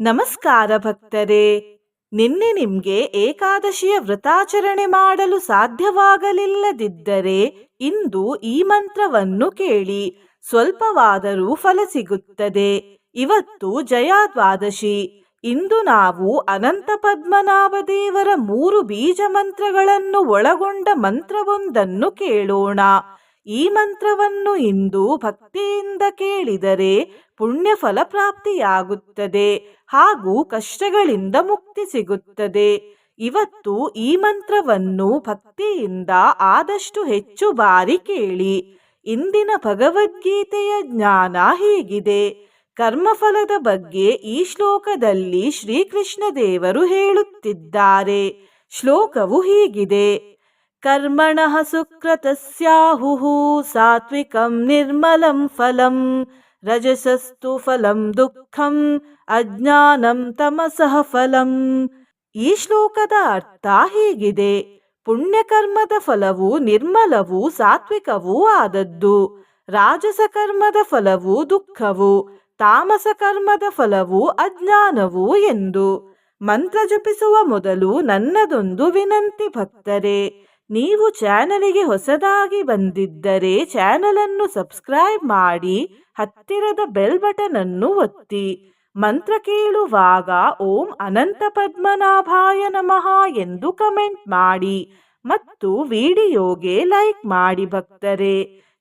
ನಮಸ್ಕಾರ ಭಕ್ತರೇ. ನಿನ್ನೆ ನಿಮ್ಗೆ ಏಕಾದಶಿಯ ವ್ರತಾಚರಣೆ ಮಾಡಲು ಸಾಧ್ಯವಾಗಲಿಲ್ಲದಿದ್ದರೆ ಇಂದು ಈ ಮಂತ್ರವನ್ನು ಕೇಳಿ, ಸ್ವಲ್ಪವಾದರೂ ಫಲ ಸಿಗುತ್ತದೆ. ಇವತ್ತು ಜಯಾದ್ವಾದಶಿ. ಇಂದು ನಾವು ಅನಂತ ಪದ್ಮನಾಭ ದೇವರ 3 ಬೀಜ ಮಂತ್ರಗಳನ್ನು ಒಳಗೊಂಡ ಮಂತ್ರವೊಂದನ್ನು ಕೇಳೋಣ. ಈ ಮಂತ್ರವನ್ನು ಇಂದು ಭಕ್ತಿಯಿಂದ ಕೇಳಿದರೆ ಪುಣ್ಯ ಫಲ ಪ್ರಾಪ್ತಿಯಾಗುತ್ತದೆ ಹಾಗೂ ಕಷ್ಟಗಳಿಂದ ಮುಕ್ತಿ ಸಿಗುತ್ತದೆ. ಇವತ್ತು ಈ ಮಂತ್ರವನ್ನು ಭಕ್ತಿಯಿಂದ ಆದಷ್ಟು ಹೆಚ್ಚು ಬಾರಿ ಕೇಳಿ. ಇಂದಿನ ಭಗವದ್ಗೀತೆಯ ಜ್ಞಾನ ಹೀಗಿದೆ. ಕರ್ಮಫಲದ ಬಗ್ಗೆ ಈ ಶ್ಲೋಕದಲ್ಲಿ ಶ್ರೀಕೃಷ್ಣ ದೇವರು ಹೇಳುತ್ತಿದ್ದಾರೆ. ಶ್ಲೋಕವು ಹೀಗಿದೆ: ಕರ್ಮಣಃ ಸುಕೃತಸ್ಯಾಹುಃ ಸಾತ್ವಿಕಂ ನಿರ್ಮಲಂ ಫಲಂ ರಜಸಸ್ತು ಫಲಂ ದುಃಖಂ ಅಜ್ಞಾನಂ ತಮಸಃ ಫಲಂ. ಈ ಶ್ಲೋಕದ ಅರ್ಥ ಹೀಗಿದೆ: ಪುಣ್ಯಕರ್ಮದ ಫಲವು ನಿರ್ಮಲವೂ ಸಾತ್ವಿಕವೂ ಆದದ್ದು, ರಾಜಸ ಕರ್ಮದ ಫಲವು ದುಃಖವು, ತಾಮಸ ಕರ್ಮದ ಫಲವು ಅಜ್ಞಾನವು ಎಂದು. ಮಂತ್ರ ಜಪಿಸುವ ಮೊದಲು ನನ್ನದೊಂದು ವಿನಂತಿ ಭಕ್ತರೇ, ನೀವು ಚಾನಲಿಗೆ ಹೊಸದಾಗಿ ಬಂದಿದ್ದರೆ ಚಾನಲ್ ಅನ್ನು ಸಬ್ಸ್ಕ್ರೈಬ್ ಮಾಡಿ, ಹತ್ತಿರದ ಬೆಲ್ ಬಟನ್ ಅನ್ನು ಒತ್ತಿ. ಮಂತ್ರ ಕೇಳುವಾಗ ಓಂ ಅನಂತ ಪದ್ಮನಾಭಾಯ ನಮಃ ಎಂದು ಕಮೆಂಟ್ ಮಾಡಿ ಮತ್ತು ವಿಡಿಯೋಗೆ ಲೈಕ್ ಮಾಡಿ ಭಕ್ತರೇ.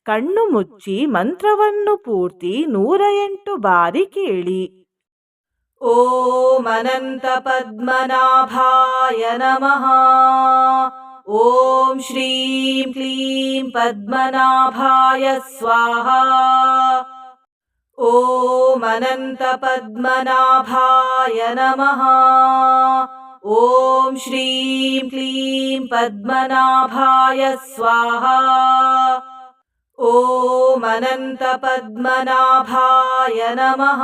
ಕಣ್ಣು ಮುಚ್ಚಿ ಮಂತ್ರವನ್ನು ಪೂರ್ತಿ 108 ಬಾರಿ ಕೇಳಿ. ಓಂ ಅನಂತ ಪದ್ಮನಾಭಾಯ ನಮಃ. ಓಂ ಶ್ರೀಂ ಕ್ಲೀಂ ಪದ್ಮನಾಭಾಯ ಸ್ವಾಹಾ. ಓಂ ಅನಂತ ಪದ್ಮನಾಭಾಯ ನಮಃ. ಓಂ ಶ್ರೀಂ ಕ್ಲೀಂ ಪದ್ಮನಾಭಾಯ ಸ್ವಾಹಾ. ಓಂ ಅನಂತ ಪದ್ಮನಾಭಾಯ ನಮಃ.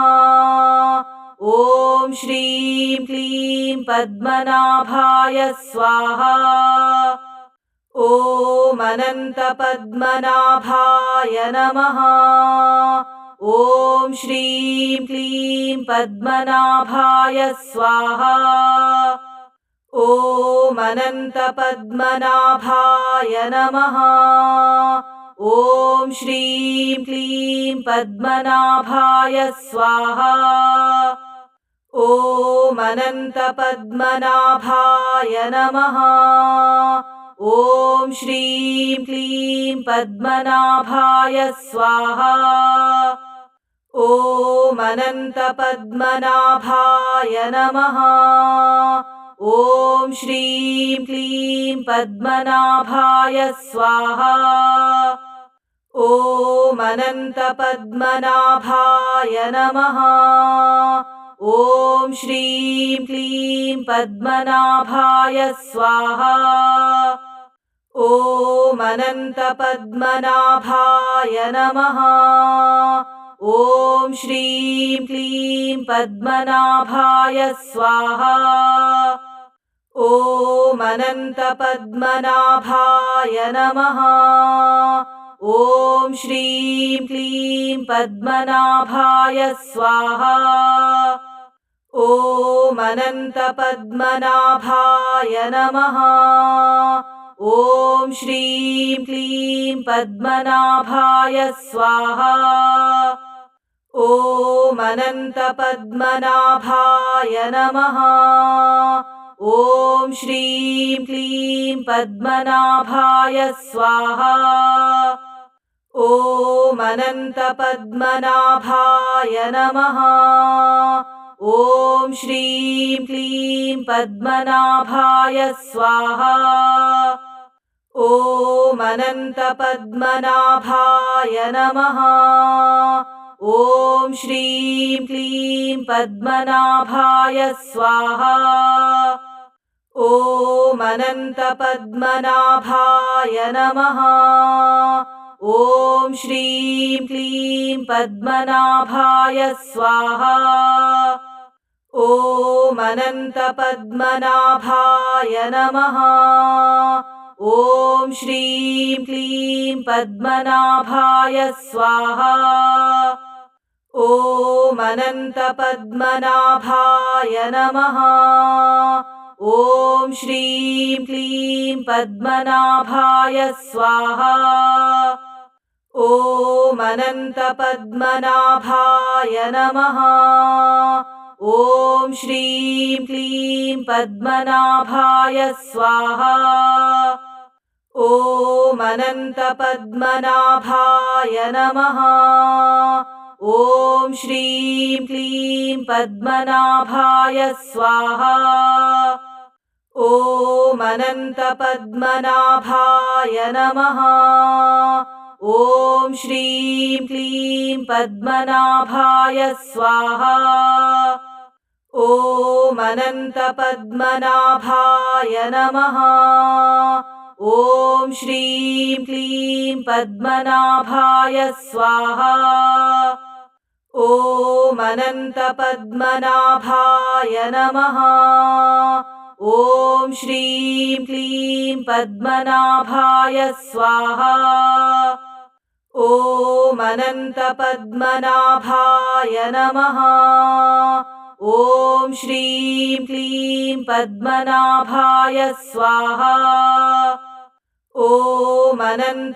ಓಂ ಶ್ರೀಂ ಕ್ಲೀಂ ಪದ್ಮನಾಭಾಯ ಸ್ವಾಹಾ. ಓಂ ಅನಂತ ಪದ್ಮನಾಭಾಯ ನಮಃ. ಓಂ ಶ್ರೀಂ ಕ್ಲೀಂ ಪದ್ಮನಾಭಾಯ ಸ್ವಾಹಾ. ಓಂ ಅನಂತ ಪದ್ಮನಾಭಾಯ ನಮಃ. ಓಂ ಶ್ರೀಂ ಕ್ಲೀಂ ಪದ್ಮನಾಭಾಯ ಸ್ವಾಹಾ. ಓಂ ಅನಂತ ಪದ್ಮನಾಭಾಯ ನಮಃ. ಓಂ ಶ್ರೀಂ ಕ್ಲೀಂ ಪದ್ಮನಾಭಾಯ ಸ್ವಾಹಾ. ಓಂ ಅನಂತ ಪದ್ಮನಾಭಾಯ ನಮಃ. ಓಂ ಶ್ರೀಂ ಕ್ಲೀಂ ಪದ್ಮನಾಭಾಯ ಸ್ವಾಹಾ. ಓಂ ಅನಂತ ಪದ್ಮನಾಭಾಯ ನಮಃ. ಓಂ ಶ್ರೀಂ ಕ್ಲೀಂ ಪದ್ಮನಾಭಾಯ ಸ್ವಾಹಾ. ಓಂ ಅನಂತ ಪದ್ಮನಾಭಾಯ ನಮಃ. ಓಂ ಶ್ರೀಂ ಕ್ಲೀಂ ಪದ್ಮನಾಭಾಯ ಸ್ವಾಹಾ. ಓಂ ಅನಂತ ಪದ್ಮನಾಭಾಯ ನಮಃ. ಓಂ ಶ್ರೀಂ ಕ್ಲೀಂ ಪದ್ಮನಾಭಾಯ ಸ್ವಾಹಾ. ಓಂ ಅನಂತ ಪದ್ಮನಾಭಾಯ ನಮಃ. ಓಂ ಶ್ರೀಂ ಕ್ಲೀಂ ಪದ್ಮನಾಭಾಯ ಸ್ವಾಹಾ. ಓಂ ಅನಂತ ಪದ್ಮನಾಭಾಯ ನಮಃ. ಓಂ ಶ್ರೀಂ ಕ್ಲೀಂ ಪದ್ಮನಾಭಾಯ ಸ್ವಾಹಾ. ಓಂ ಅನಂತ ಪದ್ಮನಾಭಾಯ ನಮಃ. ಓಂ ಶ್ರೀಂ ಕ್ಲೀಂ ಪದ್ಮನಾಭಾಯ ಸ್ವಾಹಾ. ಓಂ ಅನಂತ ಪದ್ಮನಾಭಾಯ ನಮಃ. ಓಂ ಶ್ರೀಂ ಕ್ಲೀಂ ಪದ್ಮನಾಭಾಯ ಸ್ವಾಹಾ. ಓಂ ಅನಂತ ಪದ್ಮನಾಭಾಯ ನಮಃ. ಓಂ ಶ್ರೀಂ ಕ್ಲೀಂ ಪದ್ಮನಾಭಾಯ ಸ್ವಾಹಾ. ಓಂ ಅನಂತ ಪದ್ಮನಾಭಾಯ ನಮಃ. ಓಂ ಶ್ರೀಂ ಕ್ಲೀಂ ಪದ್ಮನಾಭಾಯ ಸ್ವಾಹಾ. ॐ अनन्तपद्मनाभाय नमः। ॐ श्रीं क्लीं पद्मनाभाय स्वाहा। ॐ अनन्तपद्मनाभाय नमः। ॐ श्रीं क्लीं पद्मनाभाय स्वाहा। ॐ अनन्तपद्मनाभाय नमः। ॐ श्रीं क्लीं पद्मनाभाय स्वाहा। ॐ अनन्तपद्मनाभाय नमः। ॐ श्रीं क्लीं पद्मनाभाय स्वाहा। ॐ अनन्तपद्मनाभाय नमः। ॐ श्रीं क्लीं पद्मनाभाय स्वाहा। ॐ अनन्तपद्मनाभाय नमः। ॐ श्रीं क्लीं पद्मनाभाय स्वाहा। ॐ अनन्तपद्मनाभाय नमः। ॐ श्रीं क्लीं पद्मनाभाय स्वाहा। ॐ अनन्तपद्मनाभाय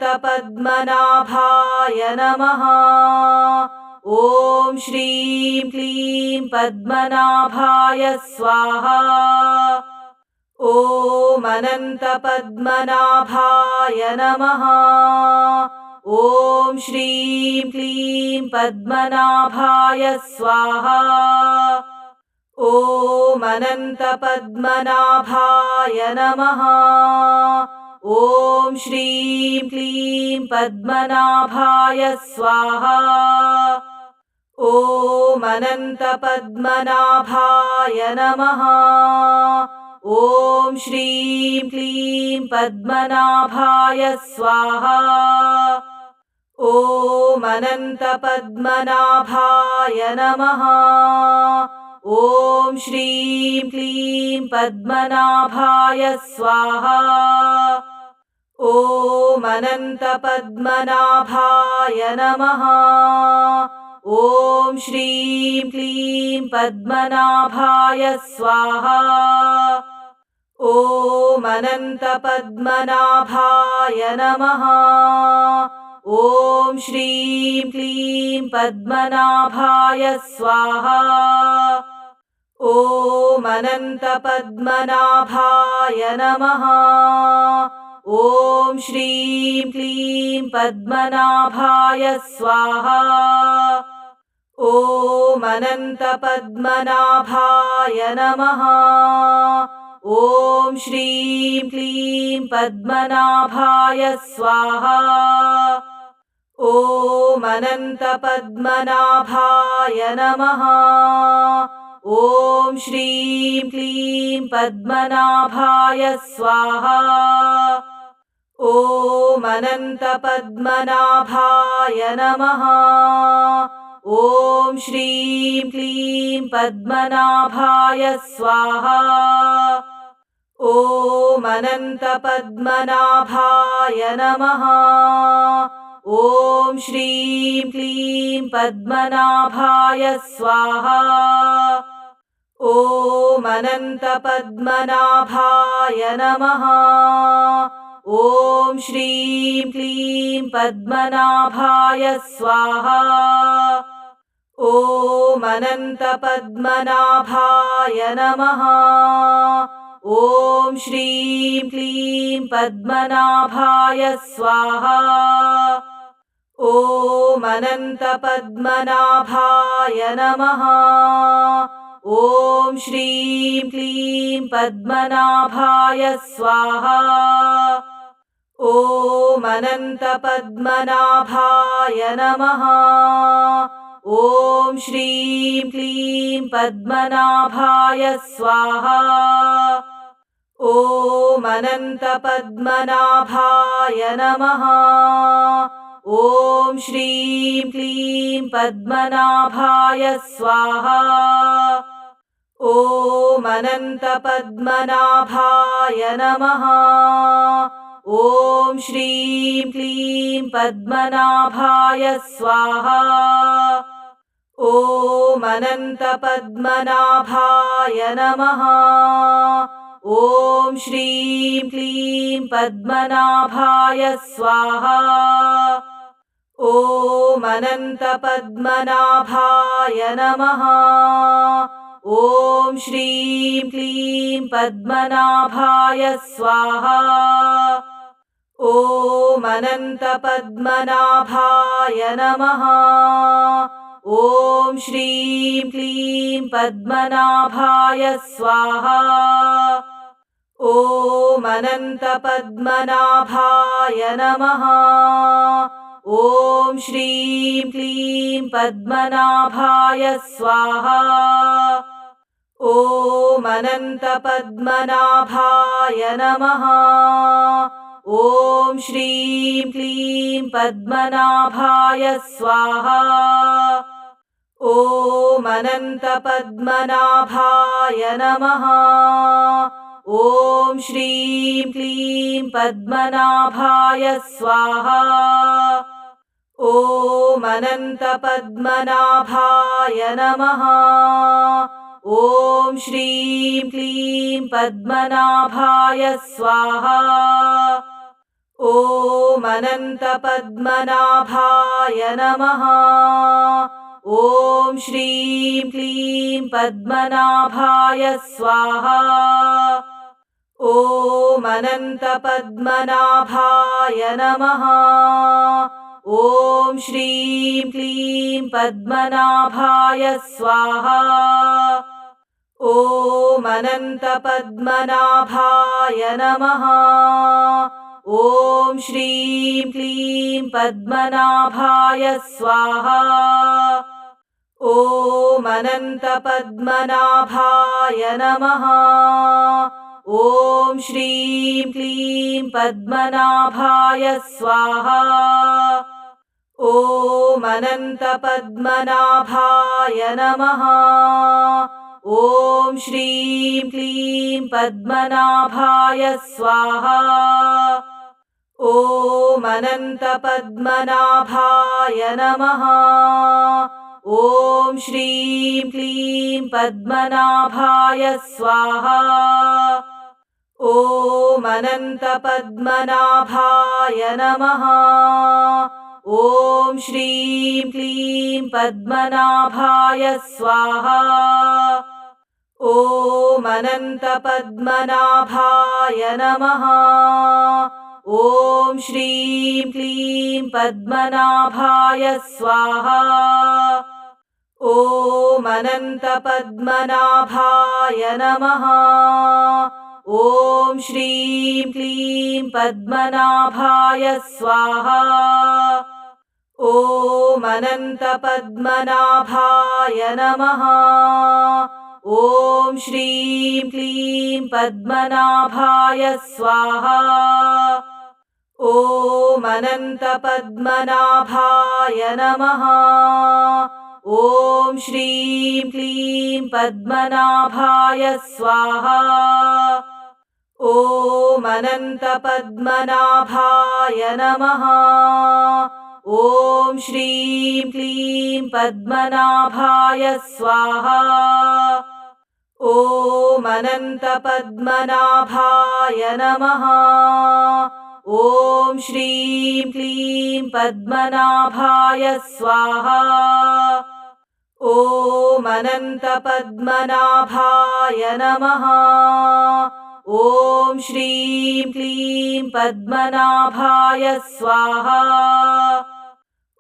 नमः। ॐ श्रीं क्लीं पद्मनाभाय स्वाहा। ॐ अनन्तपद्मनाभाय नमः। ॐ श्रीं क्लीं पद्मनाभाय स्वाहा। ॐ अनन्तपद्मनाभाय नमः। ॐ श्रीं क्लीं पद्मनाभाय स्वाहा। ॐ अनन्तपद्मनाभाय नमः। ॐ श्रीं क्लीं पद्मनाभाय स्वाहा। ॐ अनन्तपद्मनाभाय नमः। ॐ श्रीं क्लीं पद्मनाभाय स्वाहा। ॐ अनन्तपद्मनाभाय नमः। ॐ श्रीं क्लीं पद्मनाभाय स्वाहा। ॐ अनन्तपद्मनाभाय नमः। ॐ श्रीं क्लीं पद्मनाभाय स्वाहा। ॐ अनन्तपद्मनाभाय नमः। ॐ श्रीं क्लीं पद्मनाभाय स्वाहा। ॐ अनन्तपद्मनाभाय नमः। ॐ श्रीं क्लीं पद्मनाभाय स्वाहा। ॐ अनन्तपद्मनाभाय नमः। ॐ श्रीं क्लीं पद्मनाभाय स्वाहा। ॐ अनन्तपद्मनाभाय नमः। ॐ श्रीं क्लीं पद्मनाभाय स्वाहा। ॐ अनन्तपद्मनाभाय नमः। ॐ श्रीं क्लीं पद्मनाभाय स्वाहा। ॐ अनन्तपद्मनाभाय नमः। ॐ श्रीं क्लीं पद्मनाभाय स्वाहा। ॐ अनन्तपद्मनाभाय नमः। ॐ श्रीं क्लीं पद्मनाभाय स्वाहा। ॐ अनन्तपद्मनाभाय नमः। ॐ श्रीं क्लीं पद्मनाभाय स्वाहा। ॐ अनन्तपद्मनाभाय नमः। ॐ श्रीं क्लीं पद्मनाभाय स्वाहा। ॐ अनन्तपद्मनाभाय नमः। ॐ श्रीं क्लीं पद्मनाभाय स्वाहा। ॐ अनन्तपद्मनाभाय नमः। ॐ श्रीं क्लीं पद्मनाभाय स्वाहा। ॐ अनन्तपद्मनाभाय नमः। ॐ श्रीं क्लीं पद्मनाभाय स्वाहा। ॐ अनन्तपद्मनाभाय नमः। ॐ श्रीं क्लीं पद्मनाभाय स्वाहा। ॐ अनन्तपद्मनाभाय नमः। ॐ श्रीं क्लीं पद्मनाभाय स्वाहा। ॐ अनन्तपद्मनाभाय नमः। ॐ श्रीं क्लीं पद्मनाभाय स्वाहा। ॐ अनन्तपद्मनाभाय नमः। ॐ श्रीं क्लीं पद्मनाभाय स्वाहा। ॐ अनन्तपद्मनाभाय नमः। ॐ श्रीं क्लीं पद्मनाभाय स्वाहा। ॐ अनन्तपद्मनाभाय नमः। ॐ श्रीं क्लीं पद्मनाभाय स्वाहा। ॐ अनन्तपद्मनाभाय नमः। ॐ श्रीं क्लीं पद्मनाभाय स्वाहा। ॐ अनन्तपद्मनाभाय नमः। ॐ श्रीं क्लीं पद्मनाभाय स्वाहा। ॐ अनन्तपद्मनाभाय नमः। ॐ श्रीं क्लीं पद्मनाभाय स्वाहा। ॐ अनन्तपद्मनाभाय नमः। ॐ श्रीं क्लीं पद्मनाभाय स्वाहा। ॐ अनन्तपद्मनाभाय नमः। ॐ श्रीं क्लीं पद्मनाभाय स्वाहा। ॐ अनन्तपद्मनाभाय नमः। ॐ श्रीं क्लीं पद्मनाभाय स्वाहा। ॐ अनन्तपद्मनाभाय नमः। ॐ श्रीं क्लीं पद्मनाभाय स्वाहा। ॐ अनन्तपद्मनाभाय नमः। ॐ श्रीं क्लीं पद्मनाभाय स्वाहा। ॐ अनन्तपद्मनाभाय नमः। ॐ श्रीं क्लीं पद्मनाभाय स्वाहा। ॐ अनन्तपद्मनाभाय नमः। ॐ श्रीं क्लीं पद्मनाभाय स्वाहा। ॐ अनन्तपद्मनाभाय नमः। ॐ श्रीं क्लीं पद्मनाभाय स्वाहा। ॐ अनन्तपद्मनाभाय नमः। ॐ श्रीं क्लीं पद्मनाभाय स्वाहा। ॐ अनन्तपद्मनाभाय नमः। ॐ श्रीं क्लीं पद्मनाभाय स्वाहा। ॐ अनन्तपद्मनाभाय नमः। ॐ श्रीं क्लीं पद्मनाभाय स्वाहा।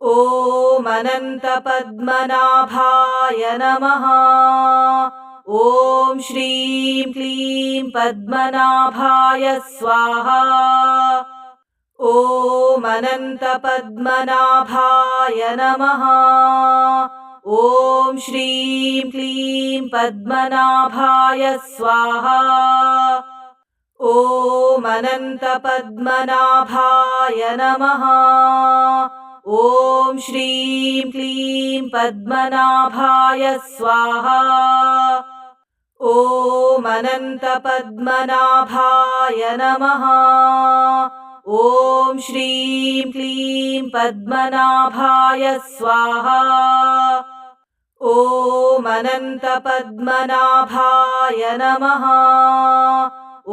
ॐ अनन्तपद्मनाभाय नमः। ॐ श्रीं क्लीं पद्मनाभाय स्वाहा। ॐ अनन्तपद्मनाभाय नमः। ॐ श्रीं क्लीं पद्मनाभाय स्वाहा। ॐ अनन्तपद्मनाभाय नमः। ॐ श्रीं क्लीं पद्मनाभाय स्वाहा। ॐ अनन्तपद्मनाभाय नमः। ॐ श्रीं क्लीं पद्मनाभाय स्वाहा। ॐ अनन्तपद्मनाभाय नमः।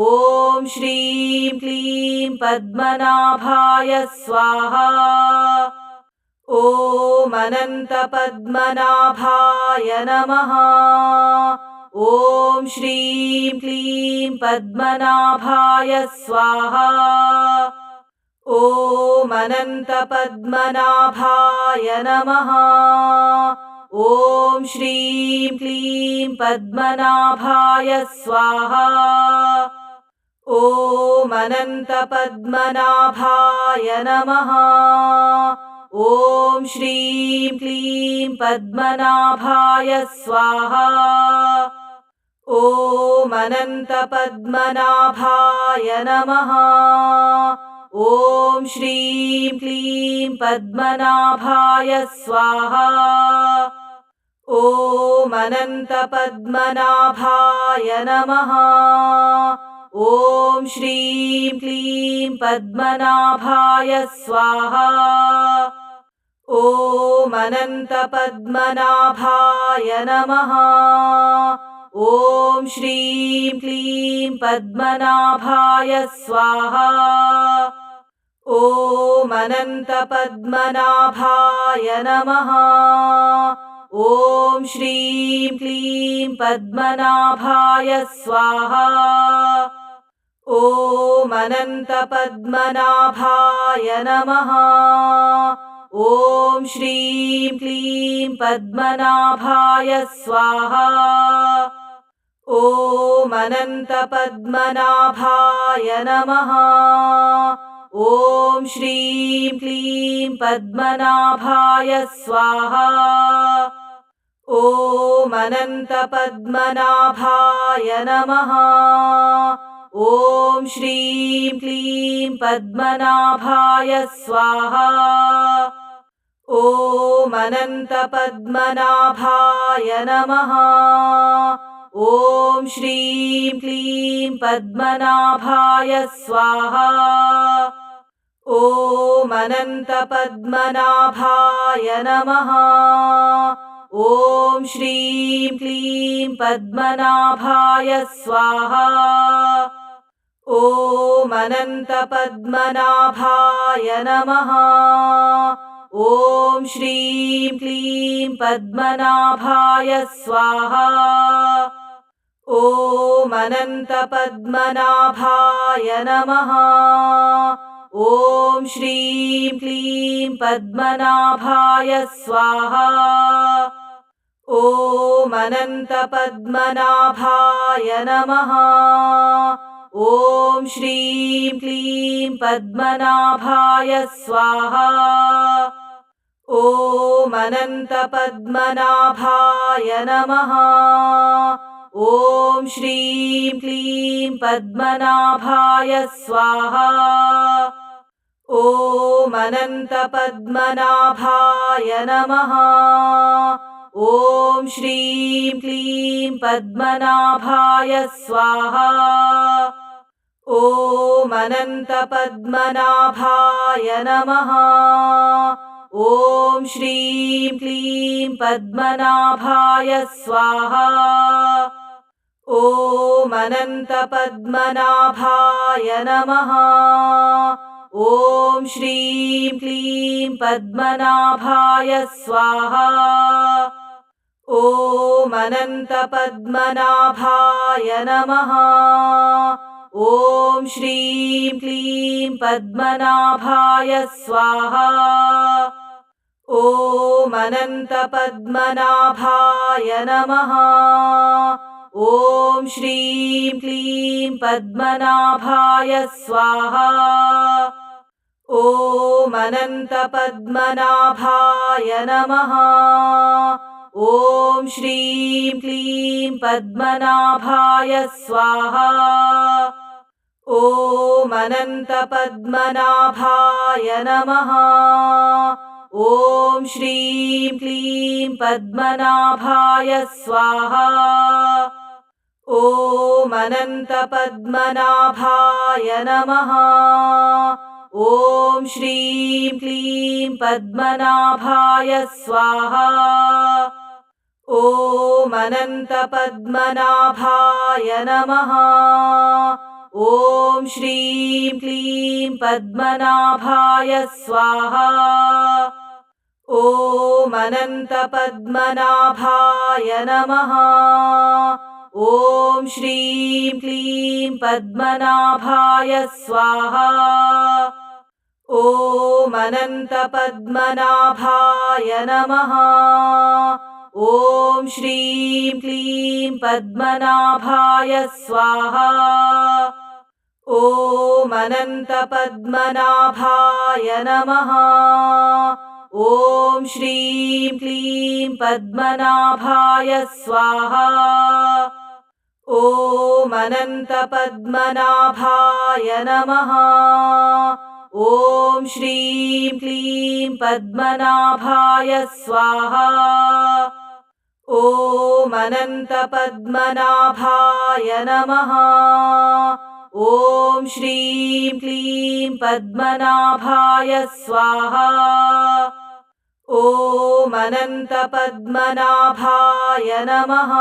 ॐ श्रीं क्लीं पद्मनाभाय स्वाहा। ॐ अनन्तपद्मनाभाय नमः। ॐ श्रीं क्लीं पद्मनाभाय स्वाहा। ॐ अनन्तपद्मनाभाय नमः। ॐ श्रीं क्लीं पद्मनाभाय स्वाहा। ॐ अनन्तपद्मनाभाय नमः। ॐ श्रीं क्लीं पद्मनाभाय स्वाहा। ॐ अनन्तपद्मनाभाय नमः। ॐ श्रीं क्लीं पद्मनाभाय स्वाहा। ॐ अनन्तपद्मनाभाय नमः। ॐ श्रीं क्लीं पद्मनाभाय स्वाहा। ॐ अनन्तपद्मनाभाय नमः। ॐ श्रीं क्लीं पद्मनाभाय स्वाहा। ॐ अनन्तपद्मनाभाय नमः। ॐ श्रीं क्लीं पद्मनाभाय स्वाहा। ॐ अनन्तपद्मनाभाय नमः। ॐ श्रीं क्लीं पद्मनाभाय स्वाहा। ॐ अनन्तपद्मनाभाय नमः। ॐ श्रीं क्लीं पद्मनाभाय स्वाहा। ॐ अनन्तपद्मनाभाय नमः। ॐ श्रीं क्लीं पद्मनाभाय स्वाहा। ॐ अनन्तपद्मनाभाय नमः। ॐ श्रीं क्लीं पद्मनाभाय स्वाहा। ॐ अनन्तपद्मनाभाय नमः। ॐ श्रीं क्लीं पद्मनाभाय स्वाहा। ॐ अनन्तपद्मनाभाय नमः। ॐ श्रीं क्लीं पद्मनाभाय स्वाहा। ॐ अनन्तपद्मनाभाय नमः। ॐ श्रीं क्लीं पद्मनाभाय स्वाहा। ॐ अनन्तपद्मनाभाय नमः। ॐ श्रीं क्लीं पद्मनाभाय स्वाहा। ॐ अनन्तपद्मनाभाय नमः। ॐ श्रीं क्लीं पद्मनाभाय स्वाहा। ॐ अनन्तपद्मनाभाय नमः। ॐ श्रीं क्लीं पद्मनाभाय स्वाहा। ॐ अनन्तपद्मनाभाय नमः। ॐ श्रीं क्लीं पद्मनाभाय स्वाहा। ॐ अनन्तपद्मनाभाय नमः। ॐ श्रीं क्लीं पद्मनाभाय स्वाहा। ॐ अनन्तपद्मनाभाय नमः। ॐ श्रीं क्लीं पद्मनाभाय स्वाहा। ॐ अनन्तपद्मनाभाय नमः। ॐ श्रीं क्लीं पद्मनाभाय स्वाहा। ॐ अनन्तपद्मनाभाय नमः। ॐ श्रीं क्लीं पद्मनाभाय स्वाहा। ॐ अनन्तपद्मनाभाय नमः। ॐ श्रीं क्लीं पद्मनाभाय स्वाहा। ॐ अनन्तपद्मनाभाय नमः। ॐ श्रीं क्लीं पद्मनाभाय स्वाहा। ॐ अनन्तपद्मनाभाय नमः। ॐ श्रीं क्लीं पद्मनाभाय स्वाहा। ॐ अनन्तपद्मनाभाय नमः। ॐ श्रीं क्लीं पद्मनाभाय स्वाहा। ॐ अनन्तपद्मनाभाय नमः। ॐ श्रीं क्लीं पद्मनाभाय स्वाहा। ॐ अनन्तपद्मनाभाय नमः। ॐ श्रीं क्लीं पद्मनाभाय स्वाहा। ॐ अनन्तपद्मनाभाय नमः। ॐ श्रीं क्लीं पद्मनाभाय स्वाहा। ॐ अनन्तपद्मनाभाय नमः। ॐ श्रीं क्लीं पद्मनाभाय स्वाहा। ॐ अनन्तपद्मनाभाय नमः।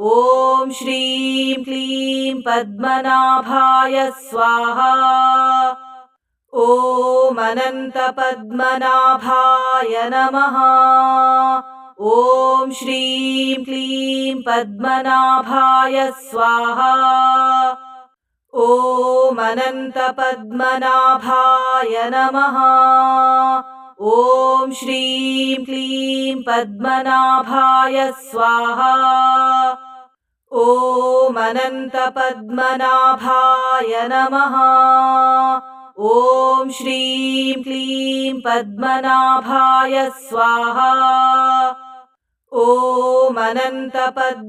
ॐ श्रीं क्लीं पद्मनाभाय स्वाहा। ॐ अनन्तपद्मनाभाय नमः। ॐ श्रीं क्लीं पद्मनाभाय स्वाहा। ॐ अनन्तपद्मनाभाय नमः। ॐ श्रीं क्लीं पद्मनाभाय स्वाहा। ॐ अनन्तपद्मनाभाय नमः। ॐ श्रीं क्लीं पद्मनाभाय स्वाहा। ॐ अनन्तपद्मनाभाय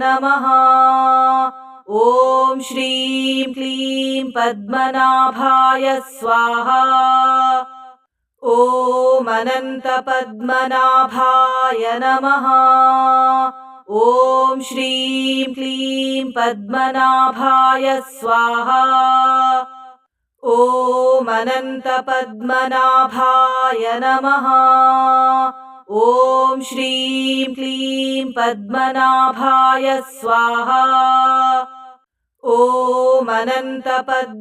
नमः। ॐ श्रीं क्लीं पद्मनाभाय स्वाहा। ॐ अनन्तपद्मनाभाय नमः। ॐ श्रीं क्लीं पद्मनाभाय स्वाहा। ॐ अनन्तपद्मनाभाय नमः। ॐ श्रीं क्लीं पद्मनाभाय स्वाहा। ॐ अनन्तपद्मनाभाय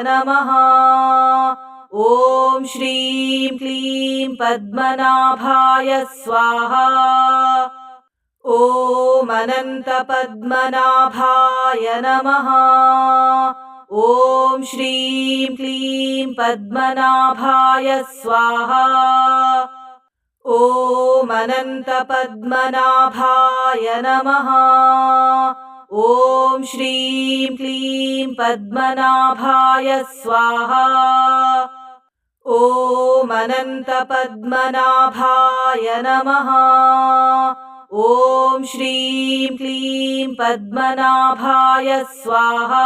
नमः। ॐ श्रीं क्लीं पद्मनाभाय स्वाहा। ॐ अनन्तपद्मनाभाय नमः। ॐ श्रीं क्लीं पद्मनाभाय स्वाहा। ॐ अनन्तपद्मनाभाय नमः। ॐ श्रीं क्लीं पद्मनाभाय स्वाहा। ॐ अनन्तपद्मनाभाय नमः। ॐ श्रीं क्लीं पद्मनाभाय स्वाहा।